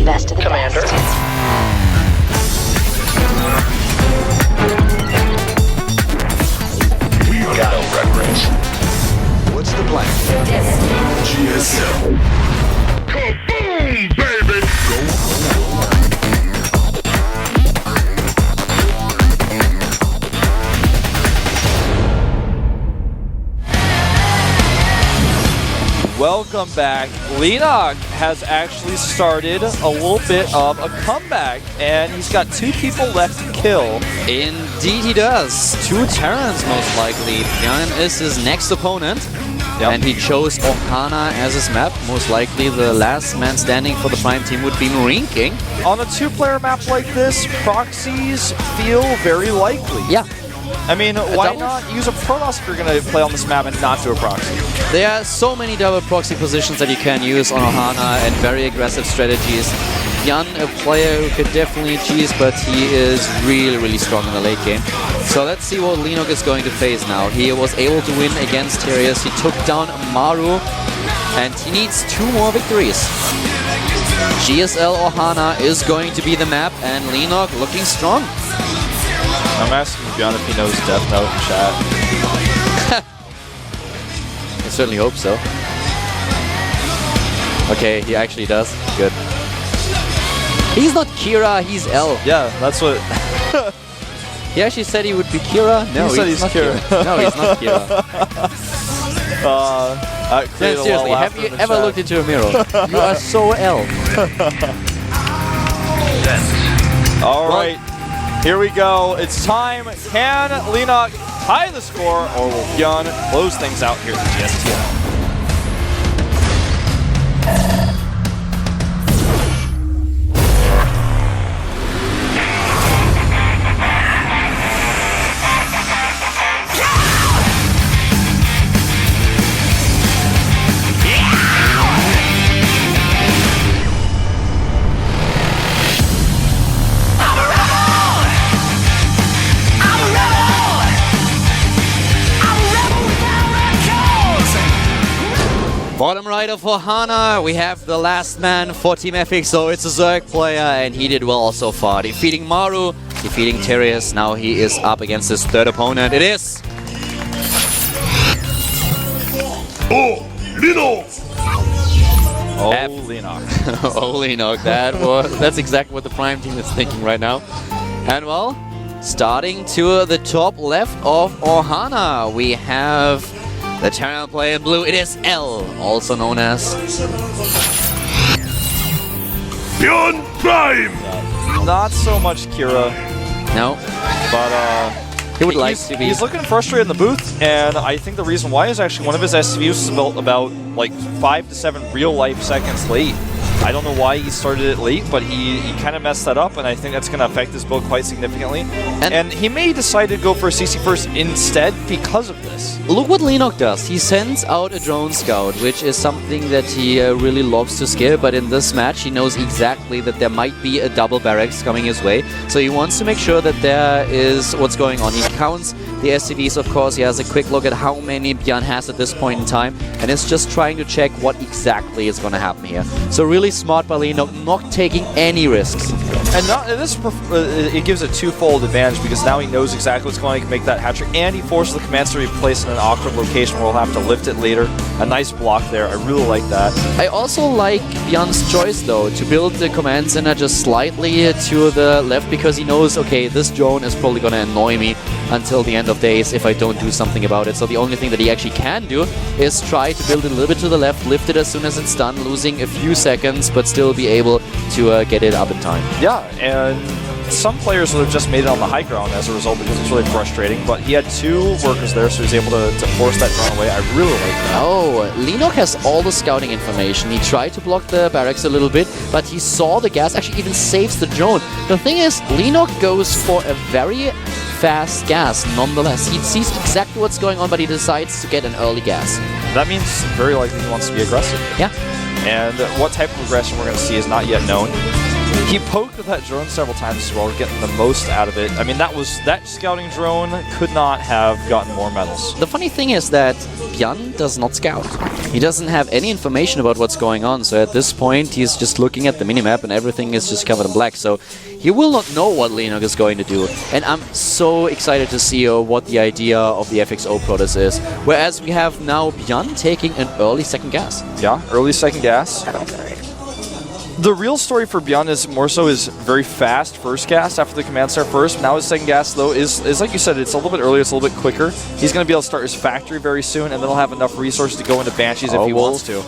best of the Commander. best. We got no reference. What's the plan? GSL. Kaboom, baby! Welcome back. Leonok has actually started a little bit of a comeback, and he's got 2 people left to kill. Indeed he does. 2 Terrans most likely. Pennant is his next opponent. Yep. And he chose Ohana as his map. Most likely the last man standing for the Prime team would be Marine King. On a 2-player map like this, proxies feel very likely. Yeah. I mean, why not use a Protoss if you're going to play on this map and not do a proxy? There are so many double proxy positions that you can use on Ohana and very aggressive strategies. Jan, a player who could definitely cheese, but he is really, really strong in the late game. So let's see what Leonok is going to face now. He was able to win against Terius. He took down Maru, and he needs 2 more victories. GSL Ohana is going to be the map, and Leonok looking strong. I'm asking Bjorn if he knows Death Note in chat. I certainly hope so. Okay, he actually does. Good. He's not Kira, he's L. Yeah, that's what... He actually said he would be Kira. No, he said he's not Kira. No, he's not Kira. Created Seriously, have you ever looked into a mirror? You are so L. Alright, here we go. It's time. Can Leonok tie the score, or will Bjorn close things out here at GSTL? Bottom right of Ohana, we have the last man for Team FXO. It's a Zerg player, and he did well so far. Defeating Maru, defeating Terius. Now he is up against his 3rd opponent. It is... Oh, Lino! Oh, Leonok. Oh, Leonok. That's exactly what the Prime team is thinking right now. And well, starting to the top left of Ohana, we have the Terran player in blue. It is L, also known as Beyond Prime! Not so much Kira, no, but he would like to be. He's looking frustrated in the booth, and I think the reason why is actually one of his SCVs is about like 5 to 7 real-life seconds late. I don't know why he started it late, but he kind of messed that up, and I think that's going to affect his build quite significantly. And he may decide to go for a CC first instead because of this. Look what Leonok does. He sends out a drone scout, which is something that he really loves to scale, but in this match he knows exactly that there might be a double barracks coming his way. So he wants to make sure that there is what's going on. He counts the SCVs, of course. He has a quick look at how many Bjorn has at this point in time, and is just trying to check what exactly is going to happen here. So really smart by Leonok, not taking any risks. And it gives a 2-fold advantage because now he knows exactly what's going on. He can make that hat-trick, and he forces the commands to be placed in an awkward location where we'll have to lift it later. A nice block there. I really like that. I also like Bjorn's choice, though, to build the command center just slightly to the left, because he knows, okay, this drone is probably going to annoy me until the end of days if I don't do something about it. So the only thing that he actually can do is try to build it a little bit to the left, lift it as soon as it's done, losing a few seconds, but still be able to get it up in time. Yeah, and some players would have just made it on the high ground as a result because it's really frustrating, but he had 2 workers there, so he was able to force that drone away. I really like that. Oh, Leonok has all the scouting information. He tried to block the barracks a little bit, but he saw the gas, actually even saves the drone. The thing is, Leonok goes for a very fast gas nonetheless. He sees exactly what's going on, but he decides to get an early gas. That means very likely he wants to be aggressive. Yeah. And what type of aggression we're going to see is not yet known. He poked with that drone several times as well, getting the most out of it. I mean, that scouting drone could not have gotten more medals. The funny thing is that Björn does not scout. He doesn't have any information about what's going on, so at this point he's just looking at the minimap and everything is just covered in black, so he will not know what Lenog is going to do. And I'm so excited to see what the idea of the FXO protest is. Whereas we have now Björn taking an early second gas. Yeah, early second gas. The real story for Björn is more so his very fast first gas after the command start first. Now his second gas, though, is like you said, it's a little bit earlier, it's a little bit quicker. He's going to be able to start his factory very soon, and then he'll have enough resources to go into Banshees if he wants to.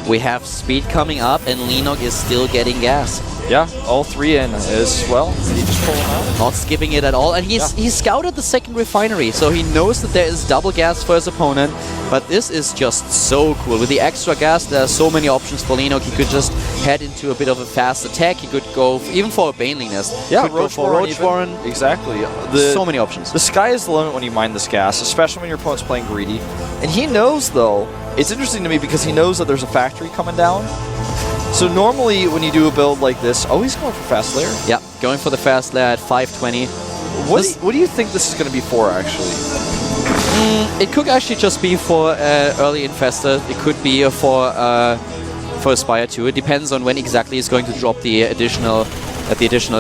We have speed coming up, and Lenog is still getting gas. Yeah, all three in as well. Did he just pull him out? Not skipping it at all, and he's scouted the second refinery, so he knows that there is double gas for his opponent. But this is just so cool. With the extra gas, there are so many options for Lenog. He could just head into a bit of a fast attack. He could go even for a Baneling Nest. Yeah, Roach Warren. Exactly. So many options. The sky is the limit when you mine this gas, especially when your opponent's playing greedy. And he knows, though, it's interesting to me because he knows that there's a factory coming down. So normally when you do a build like this, oh, he's going for fast layer. Yeah, going for the fast layer at 520. What do you think this is going to be for, actually? It could actually just be for early Infestor. It could be for Aspire 2. It depends on when exactly he's going to drop the additional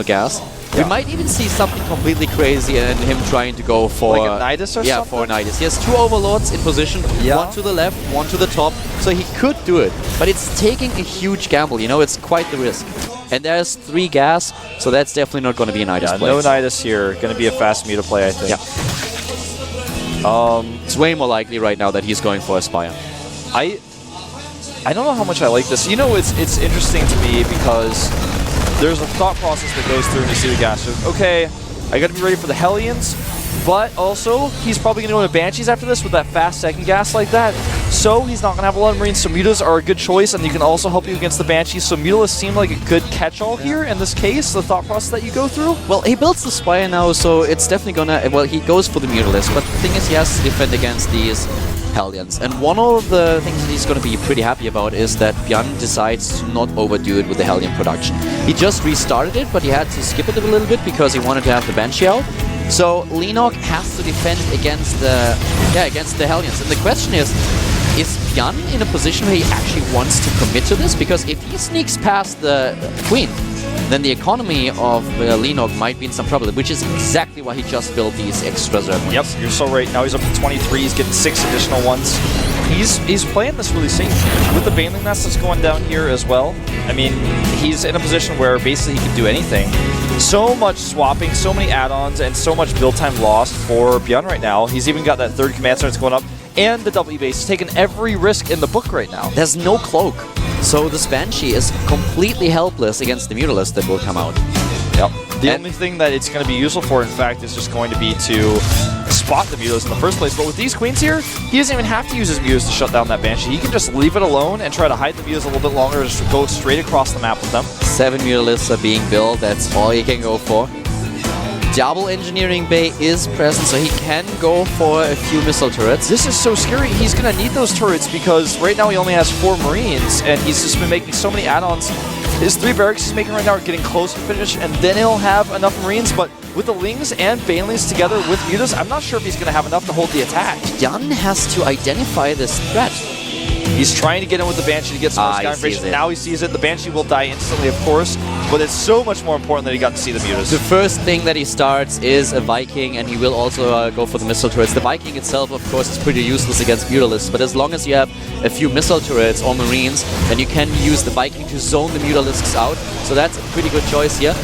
gas. Yeah. We might even see something completely crazy and him trying to go for... Like a Nidus or something? Yeah, for a Nidus. He has two Overlords in position, one to the left, one to the top, so he could do it. But it's taking a huge gamble, you know, it's quite the risk. And there's 3 gas, so that's definitely not going to be a Nidus play. No Nidus here. Going to be a fast Muta play, I think. Yeah. It's way more likely right now that he's going for Aspire. I don't know how much I like this. You know, it's interesting to me because there's a thought process that goes through when you see the gas. So, okay, I got to be ready for the Hellions, but also he's probably going to go into Banshees after this with that fast second gas like that. So he's not going to have a lot of Marines, so Mutas are a good choice, and you can also help you against the Banshees. So Mutalists seem like a good catch-all here in this case, the thought process that you go through. Well, he builds the Spire now, so it's definitely going to... Well, he goes for the Mutalist, but the thing is he has to defend against these Hellions. And one of the things that he's going to be pretty happy about is that Björn decides to not overdo it with the Hellion production. He just restarted it, but he had to skip it a little bit because he wanted to have the Banshee out. So Lenog has to defend against the Hellions. And the question is Björn in a position where he actually wants to commit to this? Because if he sneaks past the Queen, then the economy of Lenog might be in some trouble, which is exactly why he just built these extra Zerglings. Yep, you're so right. Now he's up to 23. He's getting 6 additional ones. He's playing this really safe. With the Baneling Nest that's going down here as well, I mean, he's in a position where basically he can do anything. So much swapping, so many add-ons, and so much build time lost for Björn right now. He's even got that 3rd command start that's going up, and the W base. He's taking every risk in the book right now. There's no cloak. So this Banshee is completely helpless against the Mutalist that will come out. Yep. The only thing that it's going to be useful for, in fact, is just going to be to spot the Mutas in the first place. But with these Queens here, he doesn't even have to use his Mutas to shut down that Banshee. He can just leave it alone and try to hide the Mutas a little bit longer, just go straight across the map with them. 7 Mutalists are being built. That's all he can go for. Double Engineering Bay is present, so he can go for a few missile turrets. This is so scary. He's going to need those turrets because right now he only has 4 Marines, and he's just been making so many add-ons. His 3 barracks he's making right now are getting close to finish, and then he'll have enough Marines, but with the Lings and Banelings together with Mutas, I'm not sure if he's going to have enough to hold the attack. Björn has to identify this threat. He's trying to get in with the Banshee to get some more sky information. Now he sees it. The Banshee will die instantly, of course, but it's so much more important that he got to see the Mutas. The first thing that he starts is a Viking, and he will also go for the missile turrets. The Viking itself, of course, is pretty useless against Mutalists, but as long as you have a few missile turrets or Marines, then you can use the Viking to zone the Mutalisks out. So that's a pretty good choice here.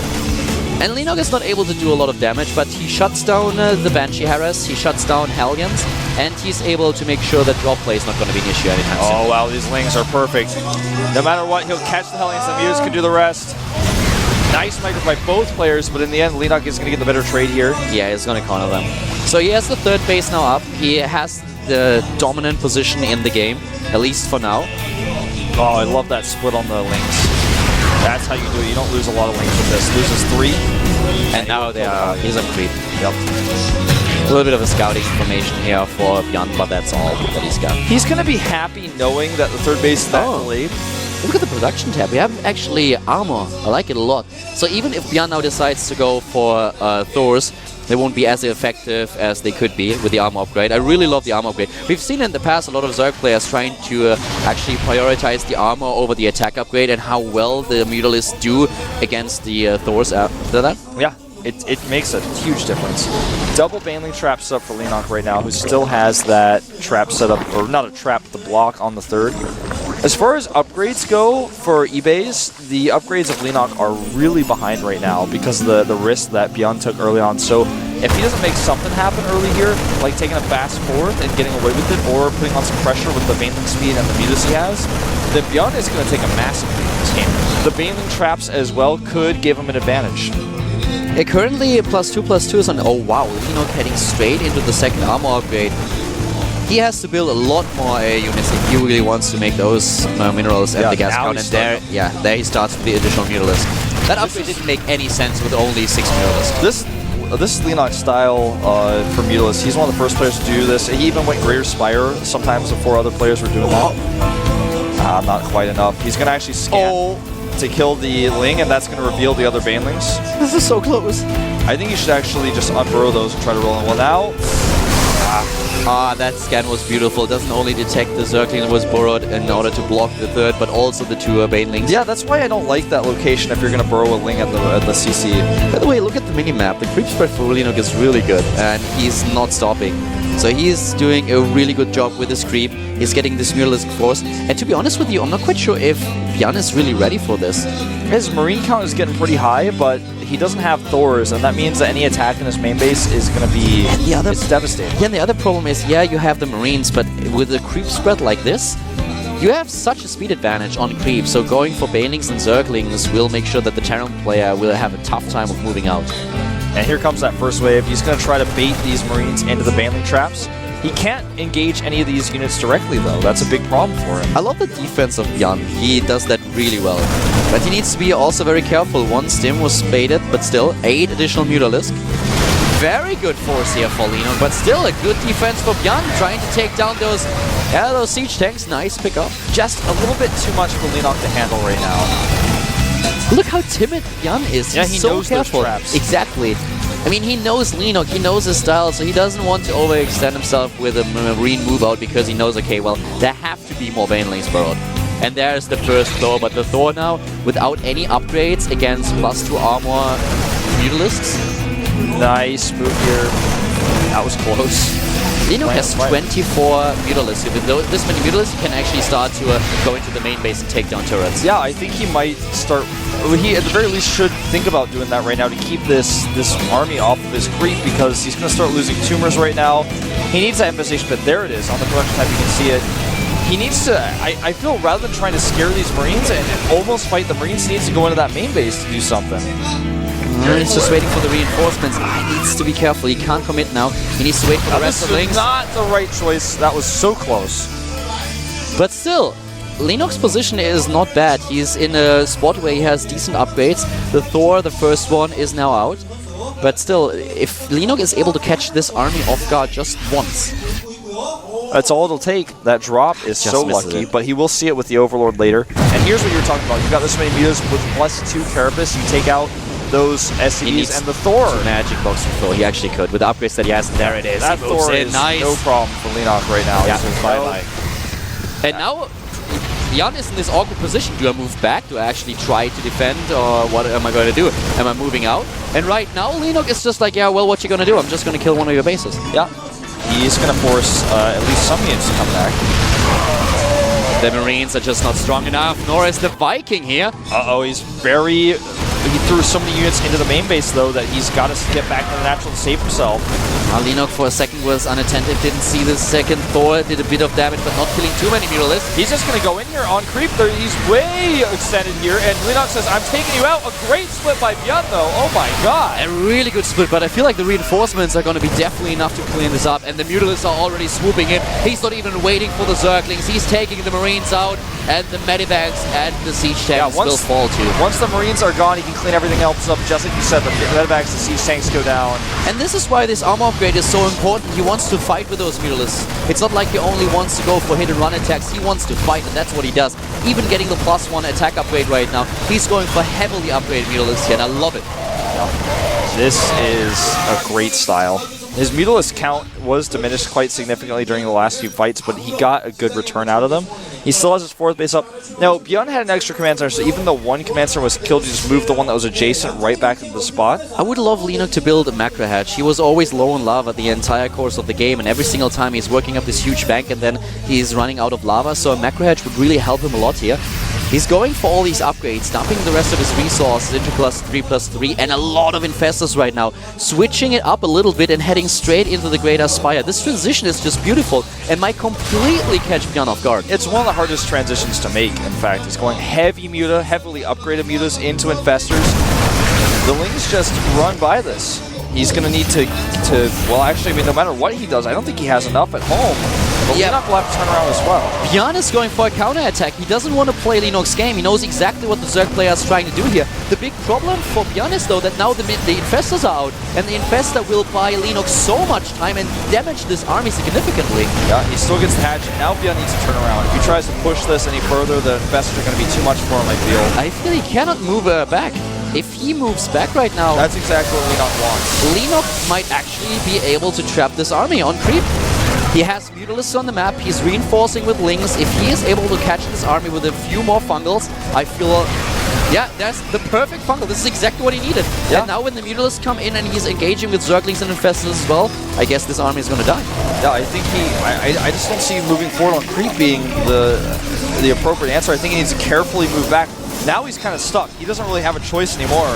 And Lenog is not able to do a lot of damage, but he shuts down the Banshee Harass, he shuts down Hellions, and he's able to make sure that drop play is not going to be an issue anytime soon. Oh wow, these Lings are perfect. No matter what, he'll catch the Hellions, the Mutas can do the rest. Nice micro by both players, but in the end, Lenog is going to get the better trade here. Yeah, he's going to counter them. So he has the 3rd base now up. He has the dominant position in the game, at least for now. Oh, I love that split on the Lings. That's how you do it. You don't lose a lot of Lings with this. Loses 3. And now he's on creep. Yep. A little bit of a scouting information here for Björn, but that's all that he's got. He's going to be happy knowing that the 3rd base is that delayed. look at the production tab. We have actually armor. I like it a lot. So even if Bjorn now decides to go for Thors, they won't be as effective as they could be with the armor upgrade. I really love the armor upgrade. We've seen in the past a lot of Zerg players trying to actually prioritize the armor over the attack upgrade, and how well the Mutalisks do against the Thors after that. Yeah, it makes a huge difference. Double Baneling trap set up for Leonok right now, who still has that trap set up, or not a trap, the block on the third. As far as upgrades go for eBays, the upgrades of Leonok are really behind right now because of the risk that Bjorn took early on. So if he doesn't make something happen early here, like taking a fast fourth and getting away with it, or putting on some pressure with the Baneling speed and the Mutas he has, then Bjorn is going to take a massive lead in this game. The Baneling traps as well could give him an advantage. Currently +2/+2 is on. Oh wow, Leonok heading straight into the second armor upgrade. He has to build a lot more units if he really wants to make those minerals at the gas count. And there he starts with the additional Mutalisk. That upgrade didn't make any sense with only 6 Mutalisk. This is Leonok's style for Mutalisk. He's one of the first players to do this. He even went Greater Spire sometimes before other players were doing that. Not quite enough. He's going to actually scan to kill the Ling, and that's going to reveal the other Banelings. This is so close. I think you should actually just unburrow those and try to roll in one out. That scan was beautiful. It doesn't only detect the Zergling that was burrowed in order to block the third, but also the 2 Banelings. Yeah, that's why I don't like that location if you're going to burrow a Ling at the CC. By the way, look at the minimap. The creep spread for Leonok is really good, and he's not stopping. So he's doing a really good job with his creep. He's getting this Mutalisk force. And to be honest with you, I'm not quite sure if Bjorn is really ready for this. His Marine count is getting pretty high, but he doesn't have Thors, and that means that any attack in his main base is going to be it's devastating. Yeah, and the other problem is, yeah, you have the Marines, but with a creep spread like this, you have such a speed advantage on creep, so going for Banelings and Zerglings will make sure that the Terran player will have a tough time of moving out. And here comes that first wave. He's going to try to bait these Marines into the Baneling traps. He can't engage any of these units directly, though. That's a big problem for him. I love the defense of Bjorn. He does that really well. But he needs to be also very careful. 1 stim was baited, but still, 8 additional Mutalisk. Very good force here for Leonok, but still a good defense for Bjorn, trying to take down those siege tanks. Nice pickup. Just a little bit too much for Leonok to handle right now. Look how timid Bjorn is. Yeah, He's he so knows careful. those traps. Exactly. I mean, he knows Leonok, he knows his style, so he doesn't want to overextend himself with a Marine move out because he knows, okay, well, there have to be more Banelings burrowed. And there's the first Thor, but the Thor now, without any upgrades against +2 armor Mutalisks. Nice move here. That was close. Leonok has 24 Mutalisks. With this many Mutalisks, he can actually start to go into the main base and take down turrets. Yeah, I think he might start... He, at the very least, should think about doing that right now to keep this army off of his creep, because he's going to start losing tumors right now. He needs that infestation, but there it is. On the production tab, you can see it. He needs to... I feel rather than trying to scare these Marines and almost fight the Marines, he needs to go into that main base to do something. He's just waiting for the reinforcements. He needs to be careful. He can't commit now. He needs to wait for the rest of the links. Not the right choice. That was so close. But still, Leonok's position is not bad. He's in a spot where he has decent upgrades. The Thor, the first one, is now out. But still, if Leonok is able to catch this army off guard just once... That's all it'll take. That drop is so lucky, but he will see it with the Overlord later. And here's what you were talking about. You've got this many Mutas with +2 Carapace. You take out those SCVs and the Thor. Magic box for Thor. He actually could. With the upgrades that he has, there it is. That Thor is no problem for Leonok right now. Yeah. Bye-bye. And now, Jan is in this awkward position. Do I move back? Do I actually try to defend? Or what am I going to do? Am I moving out? And right now, Leonok is just like, yeah, well, what you going to do? I'm just going to kill one of your bases. Yeah. He's going to force at least some units to come back. The Marines are just not strong enough, nor is the Viking here. Uh-oh, he's very... He threw so many units into the main base, though, that he's got to get back to the natural to save himself. Leonok for a second was unattentive, didn't see the second Thor, did a bit of damage, but not killing too many Mutalisks. He's just going to go in here on creep. He's way extended here, and Leonok says, I'm taking you out. A great split by Bjorn, though. Oh my god. A really good split, but I feel like the reinforcements are going to be definitely enough to clean this up, and the Mutalisks are already swooping in. He's not even waiting for the Zerglings. He's taking the Marines out. and the medivacs and the siege tanks will fall too. Once the Marines are gone, he can clean everything else up, just like you said, the medivacs, the siege tanks go down. And this is why this armor upgrade is so important. He wants to fight with those Mutalisks. It's not like he only wants to go for hit and run attacks, he wants to fight, and that's what he does. Even getting the +1 attack upgrade right now, he's going for heavily upgraded Mutalisks here, and I love it. This is a great style. His Mutalisk count was diminished quite significantly during the last few fights, but he got a good return out of them. He still has his 4th base up. Now, Bjorn had an extra command center, so even though one command center was killed, he just moved the one that was adjacent right back into the spot. I would love Linux to build a macro hatch. He was always low on lava the entire course of the game, and every single time he's working up this huge bank and then he's running out of lava, so a macro hatch would really help him a lot here. He's going for all these upgrades, dumping the rest of his resources into +3/+3, and a lot of infestors right now. Switching it up a little bit and heading straight into the Greater Spire. This transition is just beautiful and might completely catch Bjorn off guard. It's one of the hardest transitions to make, in fact. He's going heavy muta, heavily upgraded mutas into infestors. The Lings just run by this. He's going to need to, well, actually, I mean, no matter what he does, I don't think he has enough at home. But Linux will have to turn around as well. Bjorn is going for a counter-attack. He doesn't want to play Linux game. He knows exactly what the Zerg player is trying to do here. The big problem for Bjorn is, though, that now the infestors are out, and the infestor will buy Linux so much time and damage this army significantly. Yeah, he still gets the hatch. Now Bjorn needs to turn around. If he tries to push this any further, the infestors are going to be too much for him, I feel. I feel he cannot move back. If he moves back right now... That's exactly what Linux wants. Linux might actually be able to trap this army on creep. He has Mutalisks on the map, he's reinforcing with Lings. If he is able to catch this army with a few more fungals, I feel... Yeah, that's the perfect fungal. This is exactly what he needed. Yeah. And now when the Mutalisks come in and he's engaging with Zerglings and Infestors as well, I guess this army is going to die. Yeah, I think I just don't see moving forward on creep being the appropriate answer. I think he needs to carefully move back. Now he's kind of stuck. He doesn't really have a choice anymore.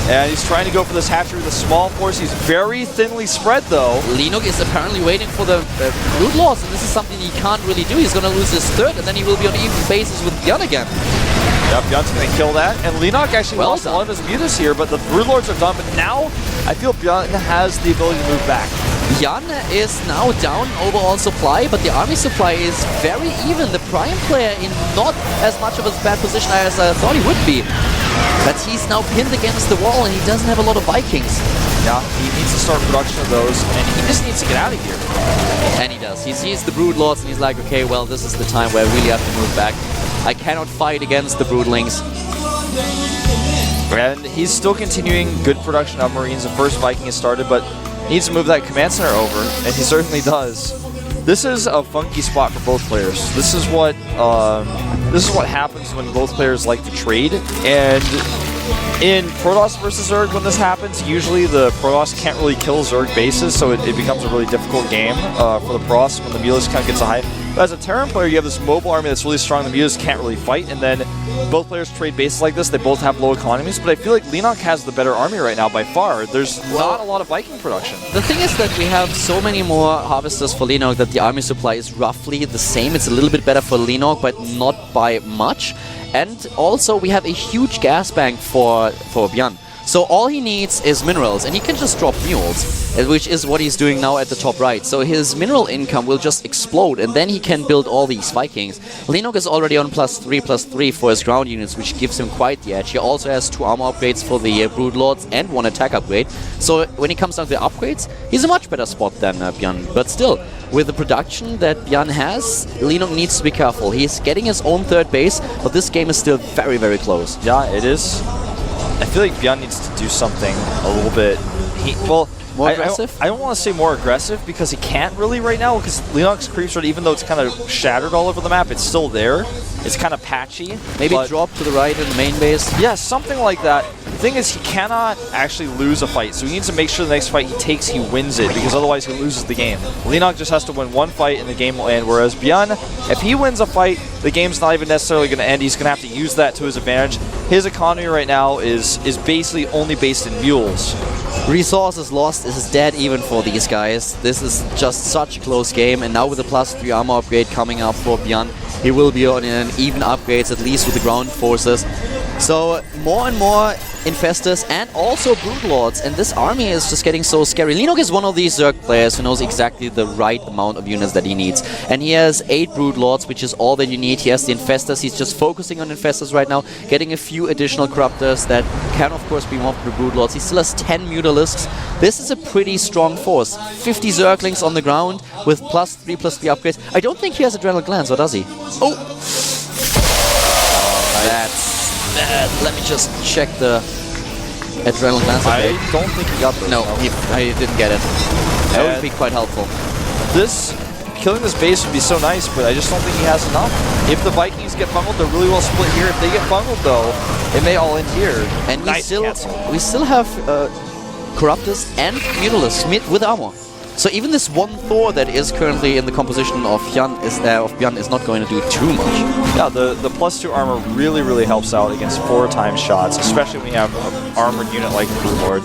And he's trying to go for this hatchery with a small force. He's very thinly spread, though. Linux is apparently waiting for the Brood Lords, and this is something he can't really do. He's going to lose his 3rd, and then he will be on even basis with Bjorn again. Yep, Bjorn's going to kill that. And Linux actually lost one of his mutas here, but the Brood Lords are done. But now, I feel Bjorn has the ability to move back. Bjorn is now down overall supply, but the army supply is very even. The Prime player in not as much of a bad position as I thought he would be. But he's now pinned against the wall and he doesn't have a lot of Vikings. Yeah, he needs to start production of those, and he just needs to get out of here. And he does. He sees the Brood Lords and he's like, okay, well, this is the time where I really have to move back. I cannot fight against the Broodlings. And he's still continuing good production of Marines. The first Viking has started, but needs to move that command center over, and he certainly does. This is a funky spot for both players. This is what happens when both players like to trade. And in Protoss versus Zerg, when this happens, usually the Protoss can't really kill Zerg bases, so it becomes a really difficult game for the Protoss when the Mutalisks kind of gets a high. But as a Terran player, you have this mobile army that's really strong. The Mutalisks can't really fight, and then both players trade bases like this. They both have low economies, but I feel like Linux has the better army right now by far. There's not a lot of Viking production. The thing is that we have so many more harvesters for Linux that the army supply is roughly the same. It's a little bit better for Linux, but not by much. And also we have a huge gas bank for Bjorn. So all he needs is minerals, and he can just drop mules, which is what he's doing now at the top right. So his mineral income will just explode, and then he can build all these Vikings. Linux is already on +3/+3 for his ground units, which gives him quite the edge. He also has 2 armor upgrades for the Brood Lords and 1 attack upgrade. So when he comes down to the upgrades, he's a much better spot than Bjorn. But still, with the production that Bjorn has, Linux needs to be careful. He's getting his own 3rd base, but this game is still very, very close. Yeah, it is. I feel like Bjorn needs to do something a little bit... More aggressive? I don't want to say more aggressive because he can't really right now, because Linux creeps, even though it's kind of shattered all over the map, it's still there. It's kind of patchy. Maybe drop to the right in the main base? Yeah, something like that. The thing is, he cannot actually lose a fight, so he needs to make sure the next fight he takes, he wins it, because otherwise he loses the game. Linux just has to win one fight and the game will end, whereas Bjorn, if he wins a fight, the game's not even necessarily going to end. He's going to have to use that to his advantage. His economy right now is basically only based in mules. Resources lost is dead even for these guys. This is just such a close game, and now with the +3 armor upgrade coming up for Bjorn, he will be on an even upgrades, at least with the ground forces. So more and more Infestors and also Broodlords, and this army is just getting so scary. Linok is one of these Zerg players who knows exactly the right amount of units that he needs. And he has 8 Broodlords, which is all that you need. He has the Infestors, he's just focusing on Infestors right now, getting a few additional Corruptors that can of course be one for the Broodlords. He still has 10 Mutalisks. This is a pretty strong force. 50 Zerglings on the ground with +3/+3 upgrades. I don't think he has Adrenal Glands, or does he? Oh! Let me just check the Adrenal Glands. I don't think he got those. No, I didn't get it. That would be quite helpful. Killing this base would be so nice, but I just don't think he has enough. If the Vikings get bungled, they're really well split here. If they get bungled, though, it may all end here. And we still have Corruptors and Mutalisks with armor. So even this one Thor that is currently in the composition of Björn is not going to do too much. Yeah, the +2 armor really, really helps out against 4x shots, especially when you have an armored unit like Broodlord.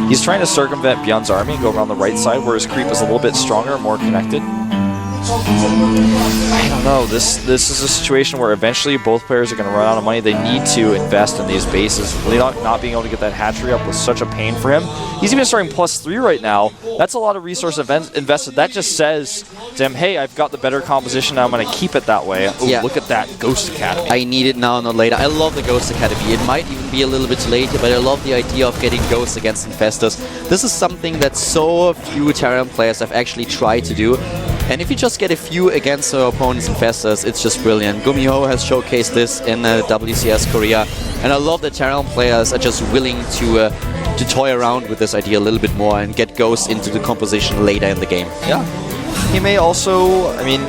He's trying to circumvent Björn's army and go around the right side, where his creep is a little bit stronger, more connected. I don't know. This is a situation where eventually both players are going to run out of money. They need to invest in these bases. Not being able to get that hatchery up was such a pain for him. He's even starting +3 right now. That's a lot of resource invested. That just says to him, hey, I've got the better composition. I'm going to keep it that way. Ooh, yeah. Look at that Ghost Academy. I need it now, not later. I love the Ghost Academy. It might even be a little bit later, but I love the idea of getting Ghosts against Infestors. This is something that so few Terran players have actually tried to do. And if you just get a few against your opponent's Infestors, it's just brilliant. Gumiho has showcased this in WCS Korea, and I love that Terran players are just willing to toy around with this idea a little bit more and get Ghosts into the composition later in the game. Yeah. He may also, I mean,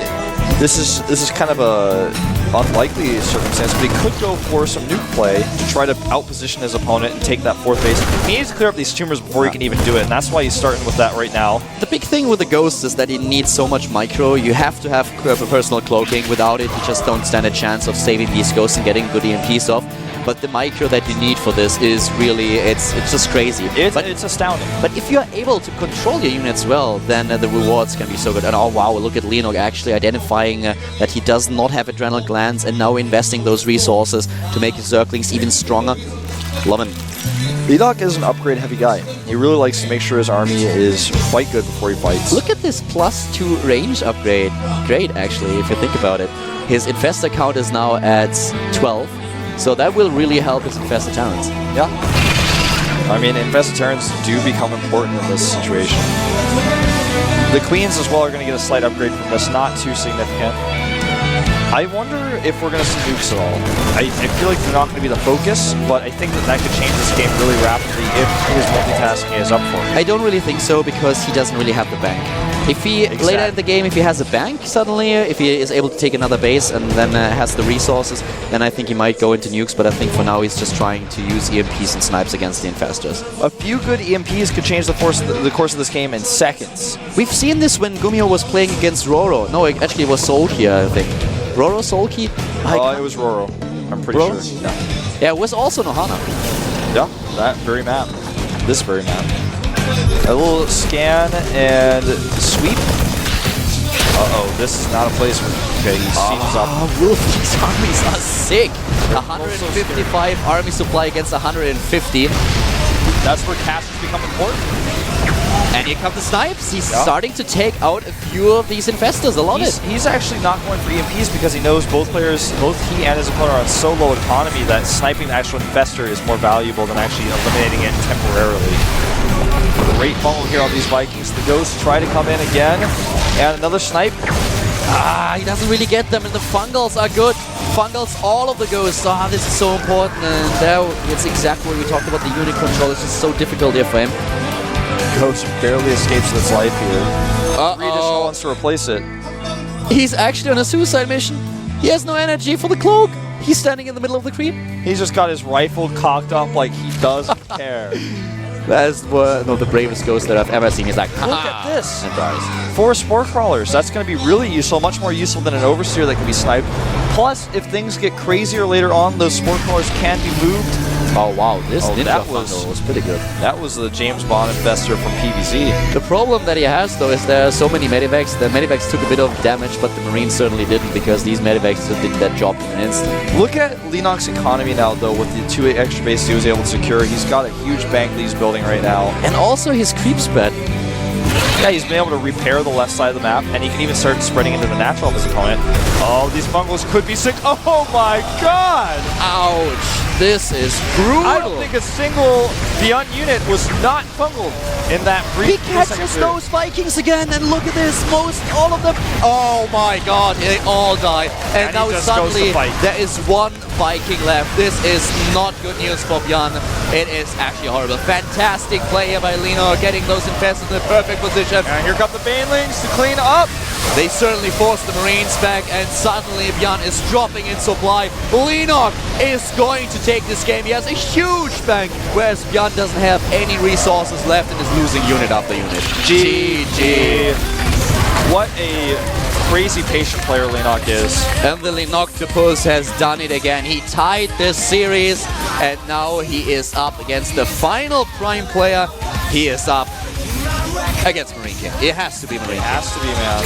this is kind of a unlikely circumstance, but he could go for some nuke play to try to outposition his opponent and take that 4th base. He needs to clear up these tumors before he can even do it, and that's why he's starting with that right now. The big thing with the Ghost is that it needs so much micro. You have to have personal cloaking. Without it, you just don't stand a chance of saving these Ghosts and getting good EMPs off. But the micro that you need for this is really, it's just crazy. It's astounding. But if you're able to control your units well, then the rewards can be so good. And oh wow, look at Linok actually identifying that he does not have Adrenal Glands and now investing those resources to make his Zerglings even stronger. Love him. Linok is an upgrade-heavy guy. He really likes to make sure his army is quite good before he fights. Look at this +2 range upgrade. Great, actually, if you think about it. His Infestor count is now at 12. So that will really help his Infestor Terrans. Yeah. I mean, Infestor Terrans do become important in this situation. The Queens as well are going to get a slight upgrade from this, not too significant. I wonder if we're going to see nukes at all. I feel like they're not going to be the focus, but I think that could change this game really rapidly if his multitasking is up for him. I don't really think so, because he doesn't really have the bank. If he, later in the game, if he has a bank suddenly, if he is able to take another base and then has the resources, then I think he might go into nukes, but I think for now he's just trying to use EMPs and snipes against the Infestors. A few good EMPs could change the course of this game in seconds. We've seen this when Gumiho was playing against Roro. No, actually it was Soulkey, I think. Roro, Soulkey? It was Roro. I'm pretty sure. Yeah, it was also Nohana. Yeah, that very map. This very map. A little scan and sweep. Uh-oh, this is not a place where... Okay, he seems up. Wolf, these armies are sick. 155 army supply against 150. That's where casters become important. And here come the snipes. He's starting to take out a few of these Infestors. I love it. He's actually not going for EMPs because he knows both he and his opponent are on so low economy that sniping the actual Infestor is more valuable than actually eliminating it temporarily. Great bubble here on these Vikings. The Ghosts try to come in again. And another snipe. He doesn't really get them, and the Fungals are good. Fungals all of the Ghosts. This is so important. And there, it's exactly what we talked about. The unit control is just so difficult here for him. Ghost barely escapes its life here. Three additional ones to replace it. He's actually on a suicide mission. He has no energy for the cloak. He's standing in the middle of the creep. He's just got his rifle cocked up like he doesn't care. That's one of the bravest Ghosts that I've ever seen. He's like, look at this. And dies. 4 Spore Crawlers. That's going to be really useful. Much more useful than an Overseer that can be sniped. Plus, if things get crazier later on, those Spore Crawlers can be moved Oh wow, this ninja that bundle was pretty good. That was the James Bond investor from PVZ. The problem that he has though is there are so many medivacs. The medivacs took a bit of damage, but the Marines certainly didn't, because these medivacs did that job in an instant. Look at Lenok's economy now, though, with the 2 extra bases he was able to secure. He's got a huge bank that he's building right now. And also his creep spread. Yeah, he's been able to repair the left side of the map, and he can even start spreading into the natural of his opponent. Oh, these bungles could be sick. Oh my god! Ouch! This is brutal. I don't think a single Beyond unit was not fungled in that brief. He catches those Vikings again, and look at this, all of them. Oh my god, they all died. And now suddenly there is one Viking left. This is not good news for Bjorn. It is actually horrible. Fantastic play here by Lenok, getting those infested in the perfect position. And here come the Banelings to clean up. They certainly forced the Marines back, and suddenly Bjorn is dropping in supply. Lenok is going to take this game. He has a huge bank, whereas Bjorn doesn't have any resources left and is losing unit after unit. GG. What a crazy patient player Lenok is. And the Lenoctopus has done it again. He tied this series, and now he is up against the final Prime player. He is up against Marine King. It has to be Marine King. It has to be, man.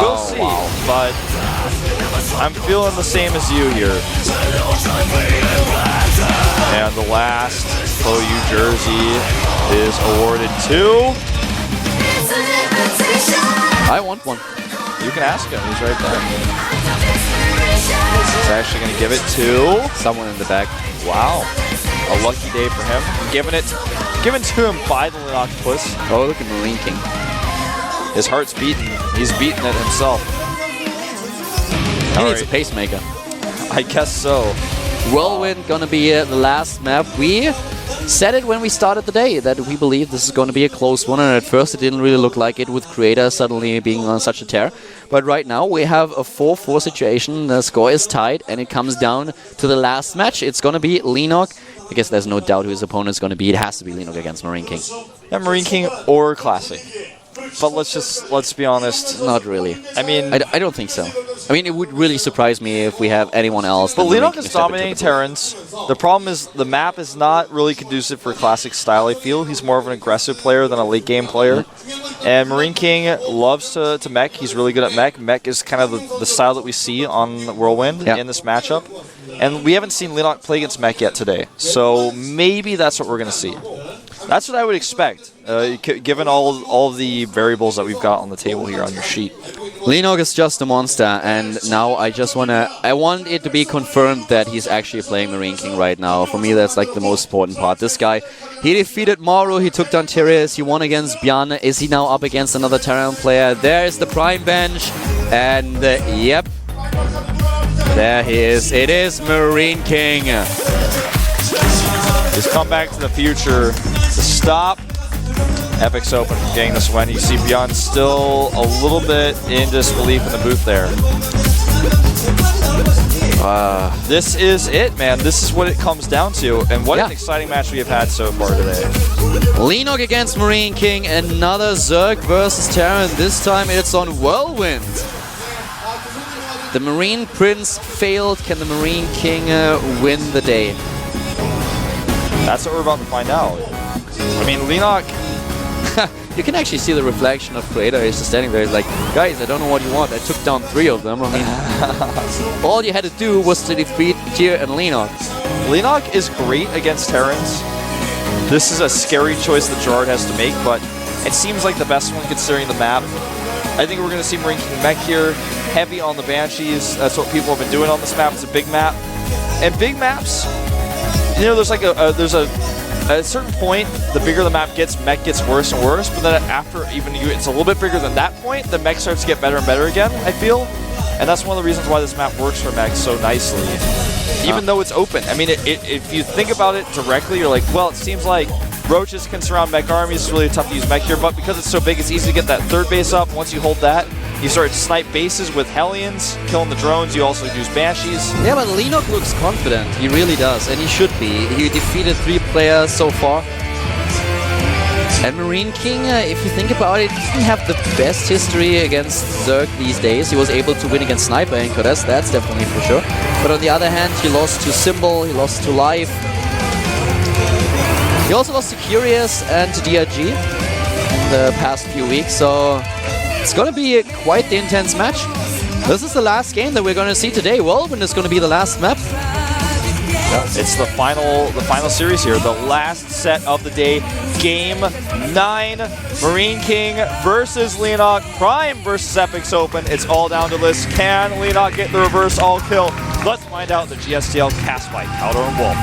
We'll see, but I'm feeling the same as you here. And the last OU jersey is awarded to... I want one. You can ask him. He's right there. He's actually going to give it to... someone in the back. Wow. A lucky day for him. Given to him by the Lenoctopus. Oh, look at Marine King. His heart's beating. He's beating it himself. He needs a pacemaker. I guess so. Whirlwind gonna be the last map. We said it when we started the day that we believe this is going to be a close one, and at first it didn't really look like it with Creator suddenly being on such a tear. But right now we have a 4-4 situation. The score is tied, and it comes down to the last match. It's going to be Lenok. I guess there's no doubt who his opponent is going to be. It has to be Lenok against Marine King. Yeah, Marine King or Classic. But let's be honest. Not really. I mean... I don't think so. I mean, it would really surprise me if we have anyone else. But Lenok is dominating Terrans. The problem is the map is not really conducive for Classic style, I feel. He's more of an aggressive player than a late game player. And Marine King loves to mech. He's really good at mech. Mech is kind of the style that we see on Whirlwind in this matchup. And we haven't seen Lenok play against mech yet today. So maybe that's what we're going to see. That's what I would expect, given all of the variables that we've got on the table here on your sheet. Lenok is just a monster, and now I want it to be confirmed that he's actually playing Marine King right now. For me, that's like the most important part. This guy, he defeated Maru, he took down Tyrius, he won against Bjarne. Is he now up against another Terran player? There's the Prime bench, and yep, there he is. It is Marine King. He's come back to the future to stop FXOpen from getting this win. You see Beyond still a little bit in disbelief in the booth there. This is it, man. This is what it comes down to. And what an exciting match we have had so far today. Lenok against Marine King. Another Zerg versus Terran. This time it's on Whirlwind. The Marine Prince failed. Can the Marine King win the day? That's what we're about to find out. I mean, Lenok... You can actually see the reflection of Creator. He's just standing there. He's like, guys, I don't know what you want. I took down 3 of them. I mean, all you had to do was to defeat Tyr and Lenok. Lenok is great against Terrans. This is a scary choice that Gerard has to make, but it seems like the best one considering the map. I think we're going to see Marine King mech here. Heavy on the Banshees. That's what people have been doing on this map. It's a big map. And big maps... You know, there's like at a certain point, the bigger the map gets, mech gets worse and worse. But then after it's a little bit bigger than that point, the mech starts to get better and better again, I feel. And that's one of the reasons why this map works for mech so nicely, even though it's open. I mean, if you think about it directly, you're like, well, it seems like Roaches can surround mech armies. It's really tough to use mech here, but because it's so big, it's easy to get that third base up. Once you hold that, you start to snipe bases with Hellions, killing the drones. You also use Banshees. Yeah, but Lenok looks confident. He really does, and he should be. He defeated 3 players so far. And Marine King, if you think about it, doesn't have the best history against Zerg these days. He was able to win against Sniper and Cortez, that's definitely for sure. But on the other hand, he lost to Symbol, he lost to Life. He also lost to Curious and to DRG in the past few weeks, so it's going to be quite the intense match. This is the last game that we're going to see today. Whirlwind is going to be the last map. It's the final series here, the last set of the day. Game 9, Marine King versus Leonok, Prime versus FXOpen. It's all down to this. Can Leonok get the reverse all kill? Let's find out the GSTL cast by Cowder and Wolf.